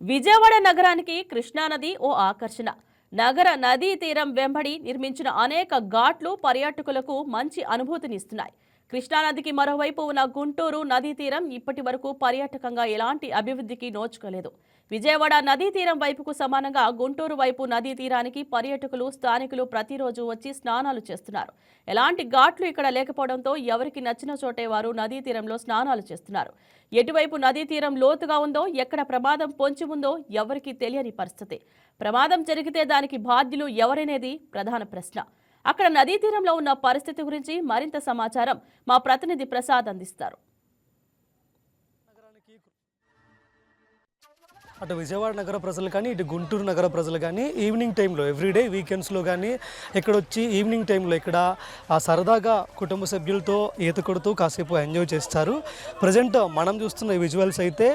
విజయవాడ నగరానికి కృష్ణానది ఓ ఆకర్షణ. నదీ తీరం వెంబడి నిర్మించిన అనేక ఘాట్లు పర్యాటకులకు మంచి అనుభూతినిస్తున్నాయి. కృష్ణానదికి మరోవైపు ఉన్న గుంటూరు నదీ తీరం ఇప్పటి వరకు పర్యాటకంగా ఎలాంటి అభివృద్ధికి నోచుకోలేదు. విజయవాడ నదీ తీరం వైపుకు సమానంగా గుంటూరు వైపు నదీ తీరానికి పర్యాటకులు స్థానికులు ప్రతిరోజు వచ్చి స్నానాలు చేస్తున్నారు. ఎలాంటి ఘాట్లు ఇక్కడ లేకపోవడంతో ఎవరికి నచ్చిన చోటే వారు నదీ తీరంలో స్నానాలు చేస్తున్నారు. ఎటువైపు నదీ తీరం లోతుగా ఉందో, ఎక్కడ ప్రమాదం పొంచి ఉందో ఎవరికీ తెలియని పరిస్థితి. ప్రమాదం జరిగితే దానికి బాధ్యులు ఎవరనేది ప్రధాన ప్రశ్న. అక్కడ నదీ తీరంలో ఉన్న పరిస్థితి గురించి మరింత సమాచారం మా ప్రతినిధి ప్రసాద్ అందిస్తారు. అటు విజయవాడ నగర ప్రజలు కానీ ఇటు గుంటూరు నగర ప్రజలు కానీ ఈవినింగ్ టైంలో ఎవ్రీడే వీకెండ్స్లో కానీ ఇక్కడ వచ్చి ఈవినింగ్ టైంలో ఇక్కడ సరదాగా కుటుంబ సభ్యులతో ఈత కొడుతూ కాసేపు ఎంజాయ్ చేస్తారు. ప్రజెంట్ మనం చూస్తున్న ఈ విజువల్స్ అయితే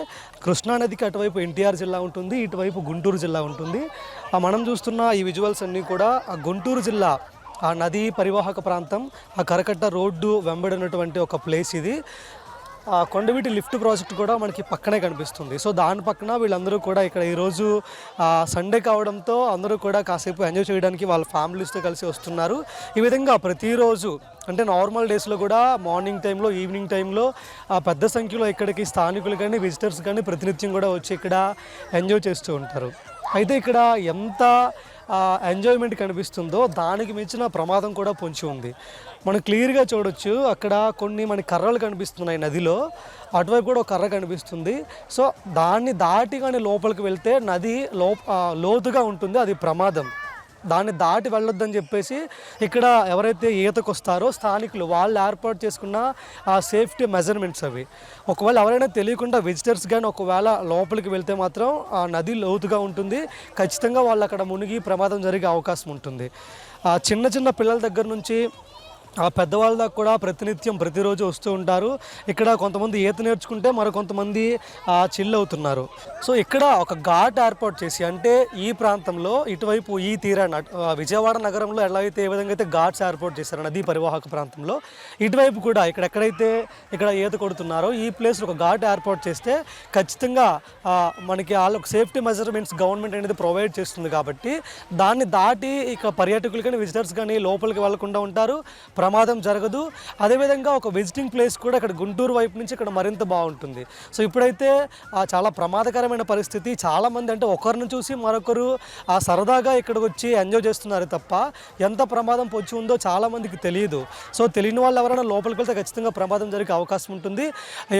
కృష్ణానదికి అటువైపు ఎన్టీఆర్ జిల్లా ఉంటుంది, ఇటువైపు గుంటూరు జిల్లా ఉంటుంది. మనం చూస్తున్న ఈ విజువల్స్ అన్నీ కూడా గుంటూరు జిల్లా ఆ నదీ పరివాహక ప్రాంతం, ఆ కరకట్ట రోడ్డు వెంబడినటువంటి ఒక ప్లేస్ ఇది. కొండవీటి లిఫ్ట్ ప్రాజెక్ట్ కూడా మనకి పక్కనే కనిపిస్తుంది. సో దాని పక్కన వీళ్ళందరూ కూడా ఇక్కడ ఈరోజు సండే కావడంతో అందరూ కూడా కాసేపు ఎంజాయ్ చేయడానికి వాళ్ళ ఫ్యామిలీస్తో కలిసి వస్తున్నారు. ఈ విధంగా ప్రతిరోజు అంటే నార్మల్ డేస్లో కూడా మార్నింగ్ టైంలో, ఈవినింగ్ టైంలో పెద్ద సంఖ్యలో ఇక్కడికి స్థానికులు కానీ విజిటర్స్ కానీ ప్రతినిత్యం కూడా వచ్చి ఇక్కడ ఎంజాయ్ చేస్తూ ఉంటారు. అయితే ఇక్కడ ఎంత ఎంజాయ్మెంట్ కనిపిస్తుందో దానికి మించిన ప్రమాదం కూడా పొంచి ఉంది. మనం క్లియర్గా చూడొచ్చు, అక్కడ కొన్ని మన కర్రలు కనిపిస్తున్నాయి నదిలో, అటువైపు కూడా ఒక కర్ర కనిపిస్తుంది. సో దాన్ని దాటి కానీ లోపలికి వెళ్తే నది లోతుగా ఉంటుంది, అది ప్రమాదం. దాన్ని దాటి వెళ్ళొద్దని చెప్పేసి ఇక్కడ ఎవరైతే ఈతకు వస్తారో స్థానికులు వాళ్ళు ఏర్పాటు చేసుకున్న ఆ సేఫ్టీ మెజర్మెంట్స్ అవి. ఒకవేళ ఎవరైనా తెలియకుండా విజిటర్స్ కానీ ఒకవేళ లోపలికి వెళ్తే మాత్రం ఆ నది లోతుగా ఉంటుంది, ఖచ్చితంగా వాళ్ళు అక్కడ మునిగి ప్రమాదం జరిగే అవకాశం ఉంటుంది. చిన్న చిన్న పిల్లల దగ్గర నుంచి పెద్దవాళ్ళ దాకా కూడా ప్రతినిత్యం ప్రతిరోజు వస్తూ ఉంటారు. ఇక్కడ కొంతమంది ఈత నేర్చుకుంటే మరికొంతమంది చిల్ అవుతున్నారు. సో ఇక్కడ ఒక ఘాట్ ఏర్పాటు చేసి, అంటే ఈ ప్రాంతంలో ఇటువైపు ఈ తీరాన్ని విజయవాడ నగరంలో ఎలా అయితే ఏ విధంగా అయితే ఘాట్స్ ఏర్పాటు చేశారు నదీ పరివాహక ప్రాంతంలో, ఇటువైపు కూడా ఎక్కడైతే ఇక్కడ ఈత కొడుతున్నారో ఈ ప్లేస్లో ఒక ఘాట్ ఏర్పాటు చేస్తే ఖచ్చితంగా మనకి వాళ్ళకి సేఫ్టీ మెజర్మెంట్స్ గవర్నమెంట్ అనేది ప్రొవైడ్ చేస్తుంది. కాబట్టి దాన్ని దాటి ఇక పర్యాటకులు కానీ విజిటర్స్ కానీ లోపలికి వెళ్లకుండా ఉంటారు, ప్రమాదం జరగదు. అదేవిధంగా ఒక విజిటింగ్ ప్లేస్ కూడా ఇక్కడ గుంటూరు వైపు నుంచి ఇక్కడ మరింత బాగుంటుంది. సో ఇప్పుడైతే చాలా ప్రమాదకరమైన పరిస్థితి. చాలామంది అంటే ఒకరిని చూసి మరొకరు సరదాగా ఇక్కడికి వచ్చి ఎంజాయ్ చేస్తున్నారు తప్ప ఎంత ప్రమాదం పొంచి ఉందో చాలామందికి తెలియదు. సో తెలియని వాళ్ళు ఎవరైనా లోపలికి వెళ్తే ఖచ్చితంగా ప్రమాదం జరిగే అవకాశం ఉంటుంది.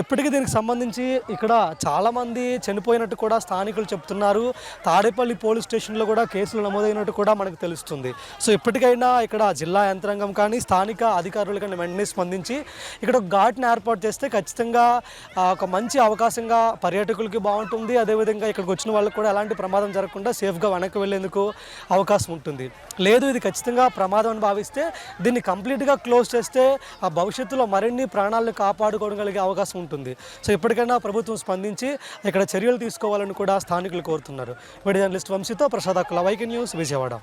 ఎప్పటికీ దీనికి సంబంధించి ఇక్కడ చాలామంది చనిపోయినట్టు కూడా స్థానికులు చెప్తున్నారు. తాడేపల్లి పోలీస్ స్టేషన్లో కూడా కేసులు నమోదైనట్టు కూడా మనకు తెలుస్తుంది. సో ఇప్పటికైనా ఇక్కడ జిల్లా యంత్రాంగం కానీ స్థానిక అధికారులు కానీ వెంటనే స్పందించి ఇక్కడ ఒక ఘాట్ని ఏర్పాటు చేస్తే ఖచ్చితంగా ఒక మంచి అవకాశంగా పర్యాటకులకి బాగుంటుంది. అదేవిధంగా ఇక్కడికి వచ్చిన వాళ్ళకి కూడా ఎలాంటి ప్రమాదం జరగకుండా సేఫ్గా వెనక్కి వెళ్ళేందుకు అవకాశం ఉంటుంది. లేదు ఇది ఖచ్చితంగా ప్రమాదం అని భావిస్తే దీన్ని కంప్లీట్గా క్లోజ్ చేస్తే ఆ భవిష్యత్తులో మరిన్ని ప్రాణాలను కాపాడుకోగలిగే అవకాశం ఉంటుంది. సో ఇప్పటికైనా ప్రభుత్వం స్పందించి ఇక్కడ చర్యలు తీసుకోవాలని కూడా స్థానికులు కోరుతున్నారు. వీడియో జర్నలిస్ట్ వంశీతో Prasad Akkula, YK news, Vijayawada.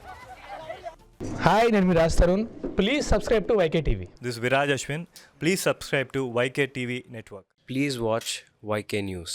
Hi, నేను మీ Raj Tarun. Please subscribe to YK TV. This is Viraj Ashwin. Please subscribe to YK TV Network. Please watch YK News.